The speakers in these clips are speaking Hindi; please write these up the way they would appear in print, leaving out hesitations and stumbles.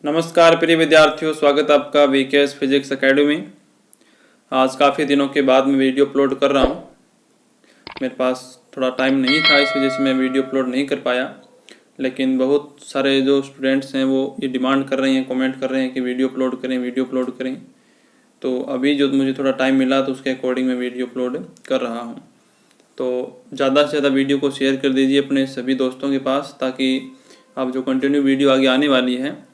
नमस्कार प्रिय विद्यार्थियों, स्वागत है आपका वीकेएस फिजिक्स एकेडमी। आज काफ़ी दिनों के बाद मैं वीडियो अपलोड कर रहा हूँ। मेरे पास थोड़ा टाइम नहीं था, इस वजह से मैं वीडियो अपलोड नहीं कर पाया। लेकिन बहुत सारे जो स्टूडेंट्स हैं वो ये डिमांड कर रहे हैं, कमेंट कर रहे हैं कि वीडियो अपलोड करें। तो अभी जो मुझे थोड़ा टाइम मिला तो उसके अकॉर्डिंग मैं वीडियो अपलोड कर रहा हूँ। तो ज़्यादा से ज़्यादा वीडियो को शेयर कर दीजिए अपने सभी दोस्तों के पास, ताकि आप जो कंटिन्यू वीडियो आगे आने वाली है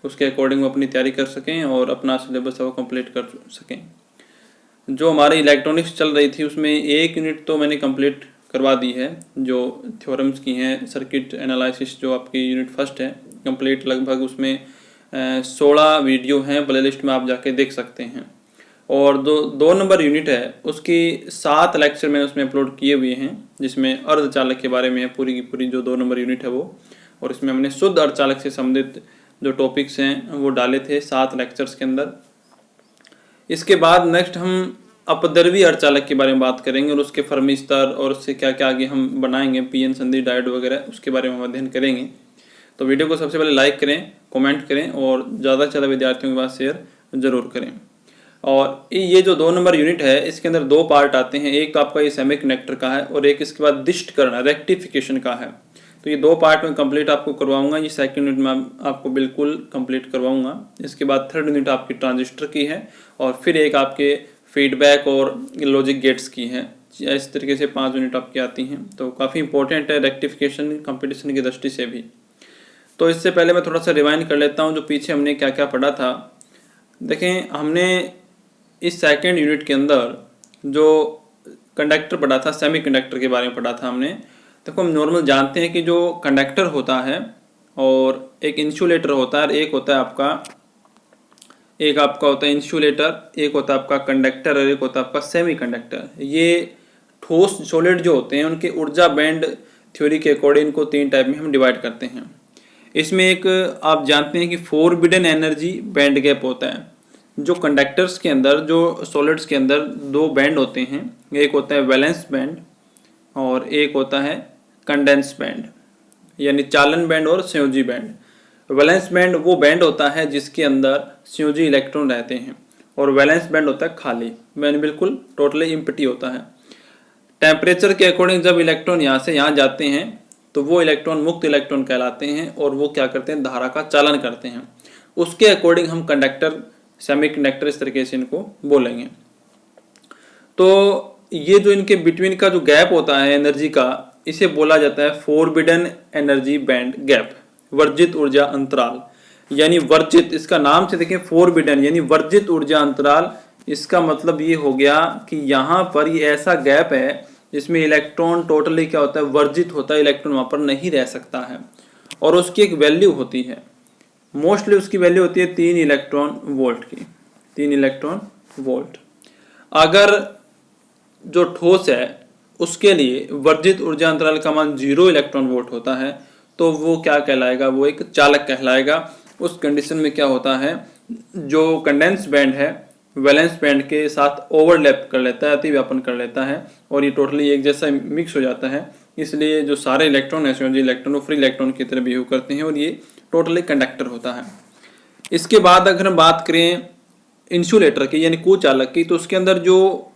उसके अकॉर्डिंग वो अपनी तैयारी कर सकें और अपना सिलेबस है वो कंप्लीट कर सकें। जो हमारी इलेक्ट्रॉनिक्स चल रही थी उसमें एक यूनिट तो मैंने कंप्लीट करवा दी है, जो थ्योरम्स की हैं। सर्किट एनालिसिस जो आपकी यूनिट फर्स्ट है कंप्लीट, लगभग उसमें 16 वीडियो हैं, प्ले लिस्ट में आप जाके देख सकते हैं। और दो नंबर यूनिट है उसकी 7 लेक्चर मैंने उसमें अपलोड किए हुए हैं, जिसमें अर्धचालक के बारे में है पूरी की पूरी जो 2 नंबर यूनिट है वो। और इसमें हमने शुद्ध अर्धचालक से संबंधित जो टॉपिक्स हैं वो डाले थे 7 लेक्चर्स के अंदर। इसके बाद नेक्स्ट हम अपद्रव्यी अर्धचालक के बारे में बात करेंगे और उसके फर्मी स्तर और उससे क्या क्या आगे हम बनाएंगे, पीएन संधि डायोड वगैरह, उसके बारे में हम अध्ययन करेंगे। तो वीडियो को सबसे पहले लाइक करें, कमेंट करें और ज़्यादा से ज़्यादा विद्यार्थियों के पास शेयर ज़रूर करें। और ये जो 2 नंबर यूनिट है इसके अंदर 2 पार्ट आते हैं। एक तो आपका ये सेमीकंडक्टर का है और एक इसके बाद दिष्टकरण रेक्टिफिकेशन का है। तो ये 2 पार्ट में कंप्लीट आपको करवाऊंगा। ये सेकंड यूनिट में आपको बिल्कुल कंप्लीट करवाऊंगा। इसके बाद थर्ड यूनिट आपकी ट्रांजिस्टर की है और फिर एक आपके फीडबैक और लॉजिक गेट्स की है। इस तरीके से 5 यूनिट आपकी आती हैं। तो काफ़ी इंपॉर्टेंट है रेक्टिफिकेशन कंपटीशन की दृष्टि से भी। तो इससे पहले मैं थोड़ा सा रिवाइंड कर लेता हूँ जो पीछे हमने क्या क्या पढ़ा था। देखें, हमने इस सेकेंड यूनिट के अंदर जो कंडक्टर पढ़ा था, सेमी कंडक्टर के बारे में पढ़ा था हमने। देखो, हम नॉर्मल जानते हैं कि जो कंडक्टर होता है और एक इंसुलेटर होता है, एक होता है आपका इंसुलेटर, एक होता है आपका कंडक्टर और एक होता है आपका सेमी कंडक्टर। ये ठोस सॉलिड जो होते हैं उनके ऊर्जा बैंड थ्योरी के अकॉर्डिंग इनको 3 टाइप में हम डिवाइड करते हैं। इसमें एक आप जानते हैं कि फोरबिडन एनर्जी बैंड गैप होता है। जो कंडक्टर्स के अंदर, जो सॉलिड्स के अंदर 2 बैंड होते हैं, एक होता है वैलेंस बैंड और एक होता है कंडेंस बैंड, यानी चालन बैंड और संयोजी बैंड। वैलेंस बैंड वो बैंड होता है जिसके अंदर संयोजी इलेक्ट्रॉन रहते हैं और वैलेंस बैंड होता है खाली, यानी बिल्कुल टोटली एम्प्टी होता है। टेम्परेचर के अकॉर्डिंग जब इलेक्ट्रॉन यहाँ से यहाँ जाते हैं तो वो इलेक्ट्रॉन मुक्त इलेक्ट्रॉन कहलाते हैं और वो क्या करते हैं, धारा का चालन करते हैं। उसके अकॉर्डिंग हम कंडक्टर, सेमी कंडक्टर इस तरीके से इनको बोलेंगे। तो ये जो इनके बिटवीन का जो गैप होता है एनर्जी का, इसे बोला जाता है फोरबिडन एनर्जी बैंड गैप, वर्जित ऊर्जा अंतराल। यानी वर्जित, इसका नाम से देखें फोरबिडन यानी वर्जित ऊर्जा अंतराल। इसका मतलब ये हो गया कि यहाँ पर ये ऐसा गैप है जिसमें इलेक्ट्रॉन टोटली क्या होता है, वर्जित होता है, इलेक्ट्रॉन वहां पर नहीं रह सकता है। और उसकी एक वैल्यू होती है, मोस्टली उसकी वैल्यू होती है 3 इलेक्ट्रॉन वोल्ट की, 3 इलेक्ट्रॉन वोल्ट। अगर जो ठोस है उसके लिए वर्जित ऊर्जा अंतराल का मान 0 इलेक्ट्रॉन वोल्ट होता है तो वो क्या कहलाएगा, वो एक चालक कहलाएगा। उस कंडीशन में क्या होता है, जो कंडेंस बैंड है वैलेंस बैंड के साथ ओवरलैप कर लेता है, अतिव्यापन कर लेता है और ये टोटली एक जैसा मिक्स हो जाता है। इसलिए जो सारे इलेक्ट्रॉन है, संयोजी इलेक्ट्रॉन, वो फ्री इलेक्ट्रॉन की तरह बिहेव करते हैं और ये टोटली कंडक्टर होता है। इसके बाद अगर हम बात करें इंसुलेटर की यानी कुचालक की, तो उसके अंदर जो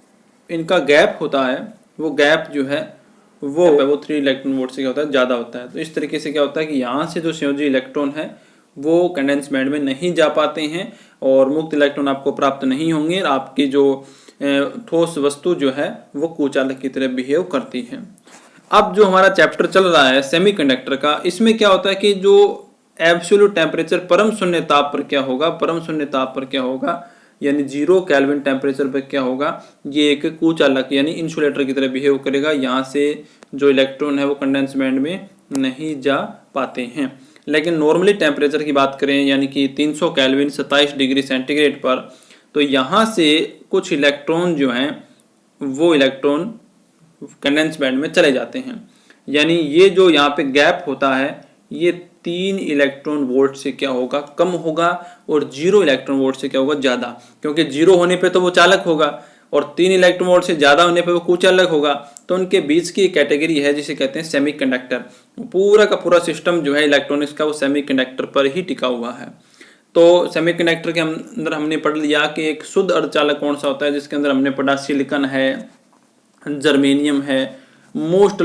इनका गैप होता है वो गैप जो है वो 3 इलेक्ट्रॉन वोल्ट से क्या होता है, ज़्यादा होता है। तो इस तरीके से क्या होता है कि यहाँ से जो संयोजी इलेक्ट्रॉन है वो कंडेंस बैंड में नहीं जा पाते हैं और मुक्त इलेक्ट्रॉन आपको प्राप्त नहीं होंगे। आपकी जो ठोस वस्तु जो है वो कुचालक की तरह बिहेव करती है। अब जो हमारा चैप्टर चल रहा है सेमीकंडक्टर का, इसमें क्या होता है कि जो एब्सोल्यूट टेम्परेचर, परम शून्य ताप पर क्या होगा, परम शून्य ताप पर क्या होगा यानी 0 केल्विन टेम्परेचर पर क्या होगा, ये एक कुचालक यानी इंसुलेटर की तरह बिहेव करेगा। यहाँ से जो इलेक्ट्रॉन है वो कंडेंस बैंड में नहीं जा पाते हैं। लेकिन नॉर्मली टेम्परेचर की बात करें यानी कि 300 केल्विन 27 डिग्री सेंटीग्रेड पर, तो यहाँ से कुछ इलेक्ट्रॉन जो हैं वो इलेक्ट्रॉन कंडेंस बैंड में चले जाते हैं। यानी ये जो यहाँ पे गैप होता है ये 3 इलेक्ट्रॉन वोल्ट से क्या होगा, कम होगा और 0 इलेक्ट्रॉन वोल्ट से क्या होगा, ज़्यादा। क्योंकि 0 होने पे तो वो चालक होगा और 3 इलेक्ट्रॉन वोल्ट से ज़्यादा होने पे वो कुचालक होगा। तो उनके बीच की कैटेगरी है जिसे कहते हैं सेमीकंडक्टर। पूरा का पूरा सिस्टम जो है इलेक्ट्रॉनिक्स का वो सेमीकंडक्टर पर ही टिका हुआ है। तो सेमीकंडक्टर के अंदर हमने पढ़ लिया कि एक शुद्ध अर्धचालक कौन सा होता है, जिसके अंदर हमने पढ़ा सिलिकॉन है, जर्मेनियम है, मोस्ट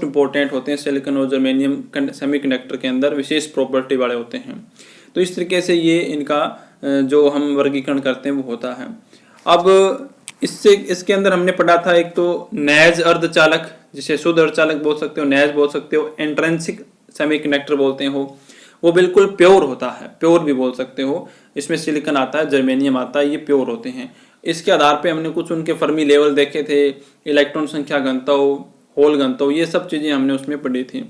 इंपॉर्टेंट होते हैं सिलिकॉन और जर्मेनियम सेमीकंडक्टर के अंदर विशेष प्रॉपर्टी वाले होते हैं। तो इस तरीके से ये इनका जो हम वर्गीकरण करते हैं वो होता है। अब इसके अंदर हमने पढ़ा था एक तो नैज अर्धचालक, जिसे शुद्ध अर्धचालक बोल सकते हो, नैज बोल सकते हो, इंट्रिंसिक सेमीकंडक्टर बोलते हो, वो बिल्कुल प्योर होता है, प्योर भी बोल सकते हो। इसमें सिलिकॉन आता है, जर्मेनियम आता है, ये प्योर होते हैं। इसके आधार पे हमने कुछ उनके फर्मी लेवल देखे थे, इलेक्ट्रॉन संख्या घनत्व, होल घनत्व, ये सब चीजें हमने उसमें पढ़ी थी।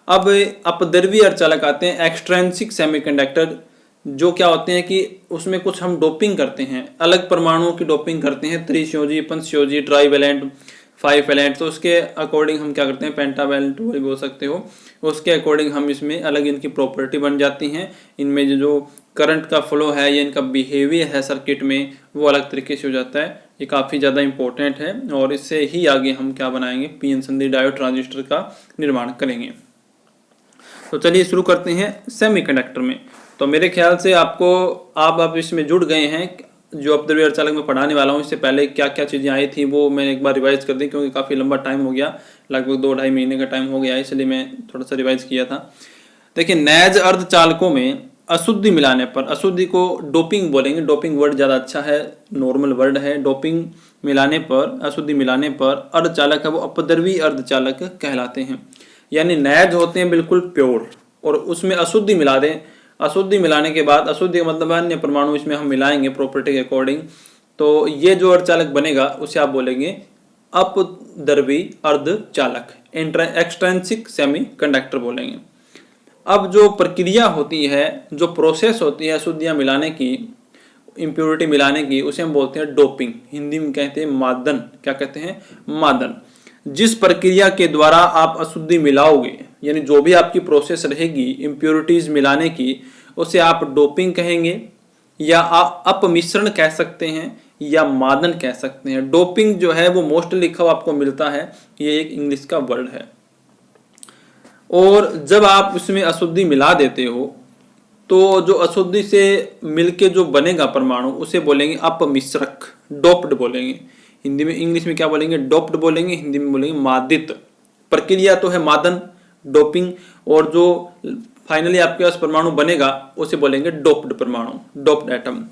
अब अपद्रव्यीय अर्धचालक आते हैं, एक्सट्रिंसिक सेमीकंडक्टर, जो क्या होते हैं कि उसमें कुछ हम डोपिंग करते हैं, अलग परमाणुओं की डोपिंग करते हैं, त्रिसंयोजी, पंचसंयोजी, ट्राइवेलेंट, 5 वैलेंट। तो उसके अकॉर्डिंग हम क्या करते हैं, पेंटावैलेंट भी बोल सकते हो, उसके अकॉर्डिंग हम इसमें अलग इनकी प्रॉपर्टी बन जाती हैं। इनमें जो करंट का फ्लो है या इनका बिहेवियर है सर्किट में, वो अलग तरीके से हो जाता है। ये काफ़ी ज़्यादा इंपॉर्टेंट है और इससे ही आगे हम क्या बनाएंगे, पीएन संधि डायोड ट्रांजिस्टर का निर्माण करेंगे। तो चलिए शुरू करते हैं सेमीकंडक्टर में। तो मेरे ख्याल से आप इसमें जुड़ गए हैं। जो अपद्रव्यीय अर्धचालक में पढ़ाने वाला हूँ, इससे पहले क्या क्या चीज़ें आई थी वो मैंने एक बार रिवाइज कर दी, क्योंकि काफ़ी लंबा टाइम हो गया, लगभग 2-2.5 महीने का टाइम हो गया, इसलिए मैं थोड़ा सा रिवाइज किया था। देखिए, नैज अर्धचालकों में अशुद्धि मिलाने पर, अशुद्धि को डोपिंग बोलेंगे, डोपिंग वर्ड ज़्यादा अच्छा है, नॉर्मल वर्ड है। डोपिंग मिलाने पर, अशुद्धि मिलाने पर अर्धचालक है वो अपद्रव्यीय अर्धचालक कहलाते हैं। यानी नैज होते हैं बिल्कुल प्योर, और उसमें अशुद्धि मिला दें, अशुद्धि मिलाने के बाद, अशुद्धि का मतलब अन्य परमाणु इसमें हम मिलाएंगे प्रॉपर्टी के अकॉर्डिंग, तो ये जो अर्धचालक बनेगा उसे आप बोलेंगे अपद्रव्यीय अर्धचालक, एक्सट्रिंसिक सेमीकंडक्टर बोलेंगे। अब जो प्रक्रिया होती है, जो प्रोसेस होती है अशुद्धियां मिलाने की, इम्प्योरिटी मिलाने की, उसे हम बोलते हैं डोपिंग, हिंदी में कहते हैं मादन। क्या कहते हैं, मादन। जिस प्रक्रिया के द्वारा आप अशुद्धि मिलाओगे, यानी जो भी आपकी प्रोसेस रहेगी इम्प्योरिटीज मिलाने की, उसे आप डोपिंग कहेंगे, या आप अपमिश्रण कह सकते हैं, या मादन कह सकते हैं। डोपिंग जो है वो मोस्ट लिखा हुआ आपको मिलता है, ये एक इंग्लिश का वर्ड है। और जब आप उसमें अशुद्धि मिला देते हो, तो जो अशुद्धि से मिलके जो बनेगा परमाणु, उसे बोलेंगे अपमिश्रक, डोप्ड बोलेंगे। हिंदी में, इंग्लिश में क्या बोलेंगे, डोप्ड बोलेंगे, हिंदी में बोलेंगे मादित। प्रक्रिया तो है मादन, डोपिंग, और जो फाइनली आपके पास परमाणु बनेगा उसे बोलेंगे डोप्ड परमाणु, डोप्ड एटम।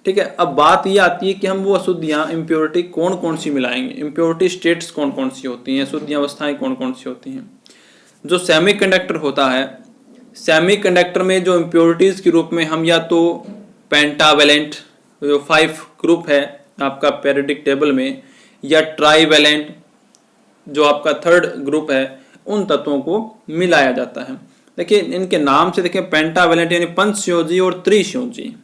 ठीक है। अब बात ये आती है कि हम वो अशुद्धियां, इम्प्योरिटी कौन कौन सी मिलाएंगे, इम्प्योरिटी स्टेट्स कौन कौन सी होती हैं, अशुद्धियां अवस्थाएं कौन कौन सी होती हैं। जो सेमीकंडक्टर होता है, सेमीकंडक्टर में जो इम्प्योरिटीज के रूप में हम या तो पेंटावैलेंट, जो 5 ग्रुप है आपका पेरियोडिक टेबल में, या ट्राइवैलेंट जो आपका 3rd ग्रुप है, उन तत्वों को मिलाया जाता है। देखिए इनके नाम से देखिए, पेंटावैलेंट यानी पंचसंयोजी और त्रिसंयोजी,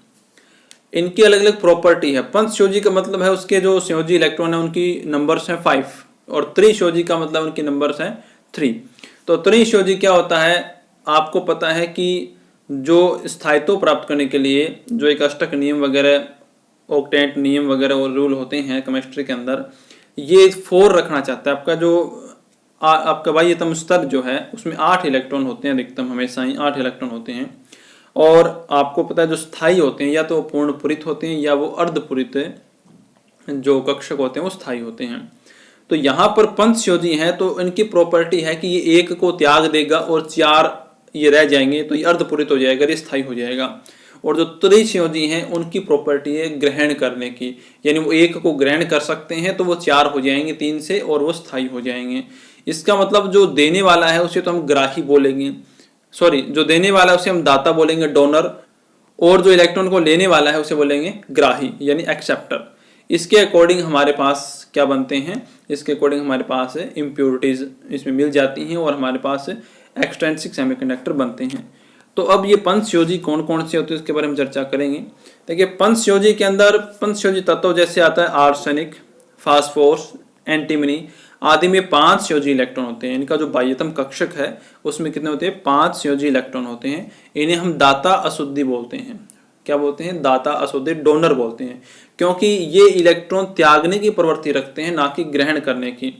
इनकी अलग अलग प्रॉपर्टी है। पंचसंयोजी का मतलब है उसके जो संयोजी इलेक्ट्रॉन है उनकी नंबर्स हैं 5, और त्रिसंयोजी का मतलब उनकी नंबर्स हैं 3। तो त्रिसंयोजी क्या होता है, आपको पता है कि जो स्थायित्व प्राप्त करने के लिए जो एक अष्टक नियम वगैरह, ऑक्टेंट नियम वगैरह और रूल होते हैं केमिस्ट्री के अंदर, ये 4 रखना चाहता है। आपका जो आपका बाह्यतम स्तर जो है उसमें 8 इलेक्ट्रॉन होते हैं, अधिकतम हमेशा ही 8 इलेक्ट्रॉन होते हैं। और आपको पता है जो स्थायी होते हैं या तो पूर्ण पूरित होते हैं या वो अर्धपूरित जो कक्षक होते हैं वो स्थायी होते हैं। तो यहाँ पर पंचसंयोजी हैं, तो इनकी प्रॉपर्टी है कि ये 1 को त्याग देगा और 4 ये रह जाएंगे, तो ये अर्धपूरित हो जाएगा, ये स्थायी हो जाएगा। और जो त्रिसंयोजी हैं उनकी प्रॉपर्टी है ग्रहण करने की, यानी वो 1 को ग्रहण कर सकते हैं तो वो 4 हो जाएंगे 3 से, और वो स्थायी हो जाएंगे। इसका मतलब जो देने वाला है उसे तो हम ग्राही बोलेंगे, सॉरी, जो देने वाला है उसे हम दाता बोलेंगे, डोनर, और जो इलेक्ट्रॉन को लेने वाला है उसे बोलेंगे ग्राही, यानी एक्सेप्टर। इसके अकॉर्डिंग हमारे पास क्या बनते हैं, इसके अकॉर्डिंग हमारे पास इम्प्योरिटीज इसमें मिल जाती हैं और हमारे पास एक्सट्रिंसिक सेमीकंडक्टर बनते हैं। तो अब ये पंचसंयोजी कौन कौन से होते हैं उसके बारे में चर्चा करेंगे। देखिए पंचसंयोजी के अंदर पंचसंयोजी तत्व जैसे आता है आर्सेनिक, फास्फोरस, एंटीमनी आदि में 5 संयोजी इलेक्ट्रॉन होते हैं। इनका जो बाह्यतम कक्षक है उसमें कितने होते हैं, 5 संयोजी इलेक्ट्रॉन होते हैं। इन्हें हम दाता अशुद्धि बोलते हैं। क्या बोलते हैं, दाता अशुद्धि, डोनर बोलते हैं, क्योंकि ये इलेक्ट्रॉन त्यागने की प्रवृत्ति रखते हैं, ना कि ग्रहण करने की।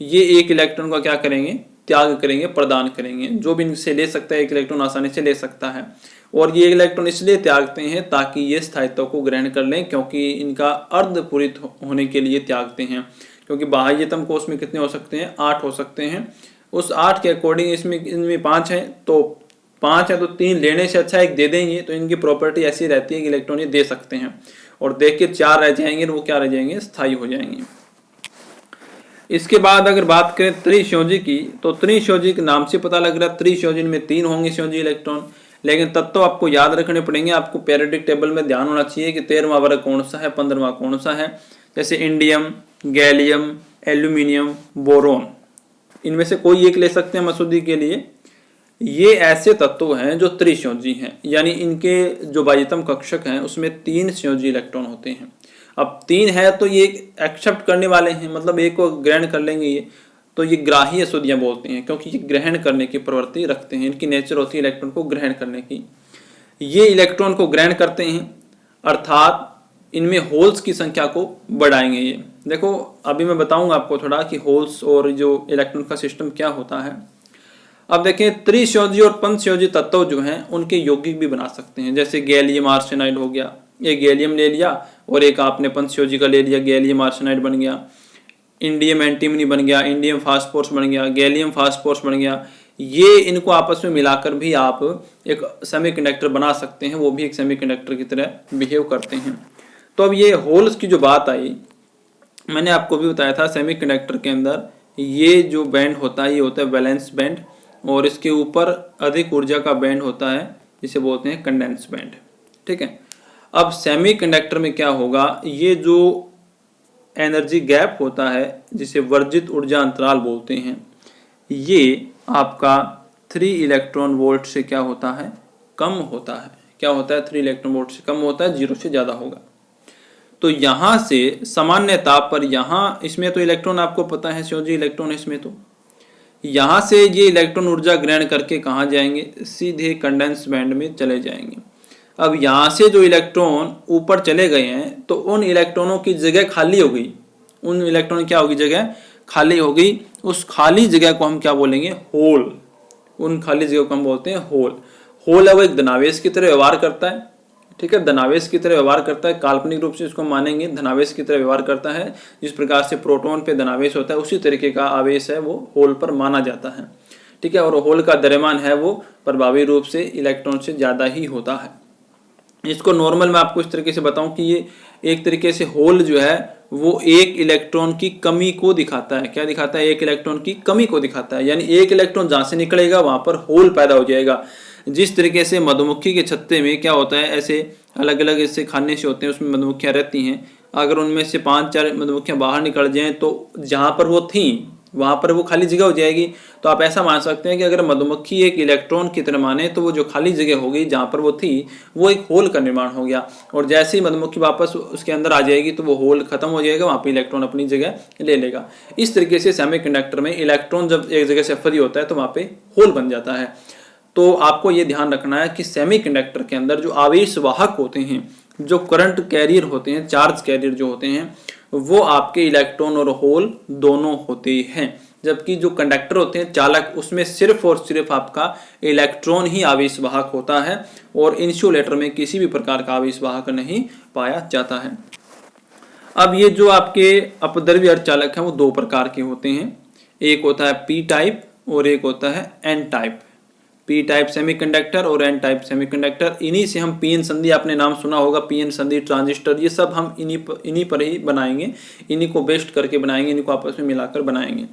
ये एक इलेक्ट्रॉन का क्या करेंगे, त्याग करेंगे, प्रदान करेंगे। जो भी इनसे ले सकता है 1 इलेक्ट्रॉन आसानी से ले सकता है। और ये इलेक्ट्रॉन इसलिए त्यागते हैं ताकि ये स्थायित्व को ग्रहण कर लें, क्योंकि इनका अर्धपूरित होने के लिए त्यागते हैं। क्योंकि बाह्यतम कोश में कितने हो सकते हैं, 8 हो सकते हैं। उस 8 के अकॉर्डिंग इनमें 5 हैं, तो 5 है तो 3 लेने से अच्छा 1 दे देंगे। तो इनकी प्रॉपर्टी ऐसी रहती है कि इलेक्ट्रॉन ये दे सकते हैं, और देख के 4 रह जाएंगे, वो क्या रह जाएंगे, स्थायी हो जाएंगे। इसके बाद अगर बात करें त्रिसंयोजी की, तो त्रिसंयोजी के नाम से पता लग रहा है त्रिसंयोजी में 3 होंगे संयोजी इलेक्ट्रॉन, लेकिन तब तो आपको याद रखने पड़ेंगे। आपको पीरियोडिक टेबल में ध्यान होना चाहिए कि 13वां वर्ग कौन सा है, 15वां कौन सा है। जैसे इंडियम, गैलियम, एल्यूमिनियम, बोरोन, इनमें से कोई एक ले सकते हैं मसूदी के लिए। ये ऐसे तत्व हैं जो त्रिसंयोजी हैं, यानी इनके जो बाह्यतम कक्षक हैं उसमें 3 संयोजी इलेक्ट्रॉन होते हैं। अब 3 है तो ये एक्सेप्ट करने वाले हैं, मतलब एक को ग्रहण कर लेंगे ये, तो ये ग्राही अशुद्धियां बोलते हैं, क्योंकि ये ग्रहण करने की प्रवृत्ति रखते हैं। इनकी नेचर होती है इलेक्ट्रॉन को ग्रहण करने की। ये इलेक्ट्रॉन को ग्रहण करते हैं, अर्थात इनमें होल्स की संख्या को बढ़ाएंगे। ये देखो, अभी मैं बताऊंगा आपको थोड़ा कि होल्स और जो इलेक्ट्रॉन का सिस्टम क्या होता है। अब देखें, त्रिसंयोजी और पंचसंयोजी तत्व जो हैं उनके यौगिक भी बना सकते हैं। जैसे गैलियम आर्सेनाइड हो गया, एक गैलियम ले लिया और एक आपने पंचसंयोजी का ले लिया, गैलियम आर्सेनाइड बन गया। इंडियम एंटीमनी बन गया, इंडियम फास्फोरस बन गया, गैलियम फास्फोरस बन गया। ये इनको आपस में मिलाकर भी आप एक सेमीकंडक्टर बना सकते हैं, वो भी एक सेमीकंडक्टर की तरह बिहेव करते हैं। तो अब ये होल्स की जो बात आई, मैंने आपको भी बताया था सेमीकंडक्टर के अंदर ये जो बैंड होता है ये होता है वैलेंस बैंड, और इसके ऊपर अधिक ऊर्जा का बैंड होता है जिसे बोलते हैं कंडेंस बैंड। ठीक है। अब सेमीकंडक्टर में क्या होगा, ये जो एनर्जी गैप होता है जिसे वर्जित ऊर्जा अंतराल बोलते हैं, ये आपका 3 इलेक्ट्रॉन वोल्ट से क्या होता है, कम होता है। क्या होता है, 3 इलेक्ट्रॉन वोल्ट से कम होता है, 0 से ज़्यादा होगा। तो यहाँ से सामान्य ताप पर, यहाँ इसमें तो इलेक्ट्रॉन आपको पता है संयोजी इलेक्ट्रॉन, इसमें तो यहाँ से ये इलेक्ट्रॉन ऊर्जा ग्रहण करके कहाँ जाएंगे, सीधे कंडेंस बैंड में चले जाएंगे। अब यहाँ से जो इलेक्ट्रॉन ऊपर चले गए हैं तो उन इलेक्ट्रॉनों की जगह खाली हो गई, उन इलेक्ट्रॉन क्या होगी, जगह खाली हो गई। उस खाली जगह को हम क्या बोलेंगे, होल। उन खाली जगह को हम बोलते हैं होल। होल है वो एक धनावेश की तरह व्यवहार करता है। ठीक है, धनावेश की तरह व्यवहार करता है, काल्पनिक रूप से इसको मानेंगे, धनावेश की तरह व्यवहार करता है। जिस प्रकार से प्रोटॉन पे धनावेश होता है उसी तरीके का आवेश है वो होल पर माना जाता है। ठीक है, और होल का द्रव्यमान है वो प्रभावी रूप से इलेक्ट्रॉन से ज़्यादा ही होता है। इसको नॉर्मल मैं आपको इस तरीके से बताऊं कि ये एक तरीके से होल जो है वो एक इलेक्ट्रॉन की कमी को दिखाता है। क्या दिखाता है, एक इलेक्ट्रॉन की कमी को दिखाता है। यानी एक इलेक्ट्रॉन जहाँ से निकलेगा वहां पर होल पैदा हो जाएगा। जिस तरीके से मधुमक्खी के छत्ते में क्या होता है, ऐसे अलग अलग ऐसे खाने से होते हैं, उसमें मधुमक्खियां रहती हैं। अगर उनमें से 5-4 मधुमक्खियां बाहर निकल जाएं तो जहां पर वो थी वहां पर वो खाली जगह हो जाएगी। तो आप ऐसा मान सकते हैं कि अगर मधुमक्खी एक इलेक्ट्रॉन की तरह माने तो वो जो खाली जगह हो गई जहां पर वो थी वो एक होल का निर्माण हो गया, और जैसे ही मधुमक्खी वापस उसके अंदर आ जाएगी तो वो होल खत्म हो जाएगा, वहां पर इलेक्ट्रॉन अपनी जगह ले लेगा। इस तरीके से सेमीकंडक्टर में इलेक्ट्रॉन जब एक जगह से फ्री होता है तो वहां पे होल बन जाता है। तो आपको ये ध्यान रखना है कि सेमीकंडक्टर के अंदर जो आवेश वाहक होते हैं, जो करंट कैरियर होते हैं, चार्ज कैरियर जो होते हैं, वो आपके इलेक्ट्रॉन और होल दोनों होते हैं। जबकि जो कंडक्टर होते हैं, चालक, उसमें सिर्फ और सिर्फ आपका इलेक्ट्रॉन ही आवेश वाहक होता है, और इंसुलेटर में किसी भी प्रकार का आवेश वाहक नहीं पाया जाता है। अब ये जो आपके अपद्रव्य अर्धचालक हैं वो 2 प्रकार के होते हैं। एक होता है पी टाइप और एक होता है N type. P type semiconductor और एन टाइप सेमीकंडक्टर। इन्हीं से हम पीएन संधि, आपने नाम सुना होगा, पीएन संधि, ट्रांजिस्टर, ये सब हम इन्हीं पर ही बनाएंगे, इन्हीं को बेस्ट करके बनाएंगे, इन्हीं को आपस में मिलाकर बनाएंगे।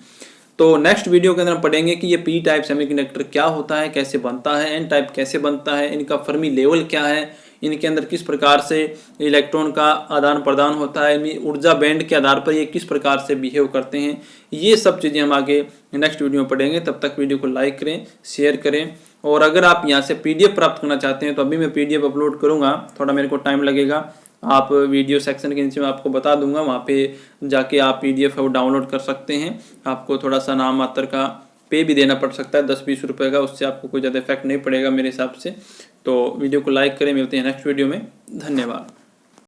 तो नेक्स्ट वीडियो के अंदर हम पढ़ेंगे कि ये पी टाइप सेमीकंडक्टर क्या होता है, कैसे बनता है, एन टाइप कैसे बनता है, इनका फर्मी लेवल क्या है, इनके अंदर किस प्रकार से इलेक्ट्रॉन का आदान प्रदान होता है, इनमें ऊर्जा बैंड के आधार पर ये किस प्रकार से बिहेव करते हैं। ये सब चीज़ें हम आगे नेक्स्ट वीडियो में पढ़ेंगे। तब तक वीडियो को लाइक करें, शेयर करें, और अगर आप यहाँ से पीडीएफ प्राप्त करना चाहते हैं तो अभी मैं पीडीएफ अपलोड करूँगा, थोड़ा मेरे को टाइम लगेगा। आप वीडियो सेक्शन के नीचे मैं आपको बता दूंगा, वहाँ पे जाके आप पीडीएफ है वो डाउनलोड कर सकते हैं। आपको थोड़ा सा नाम मात्र का पे भी देना पड़ सकता है, 10-20 रुपये का, उससे आपको कोई ज़्यादा इफेक्ट नहीं पड़ेगा मेरे हिसाब से। तो वीडियो को लाइक करें, मिलते हैं नेक्स्ट वीडियो में। धन्यवाद।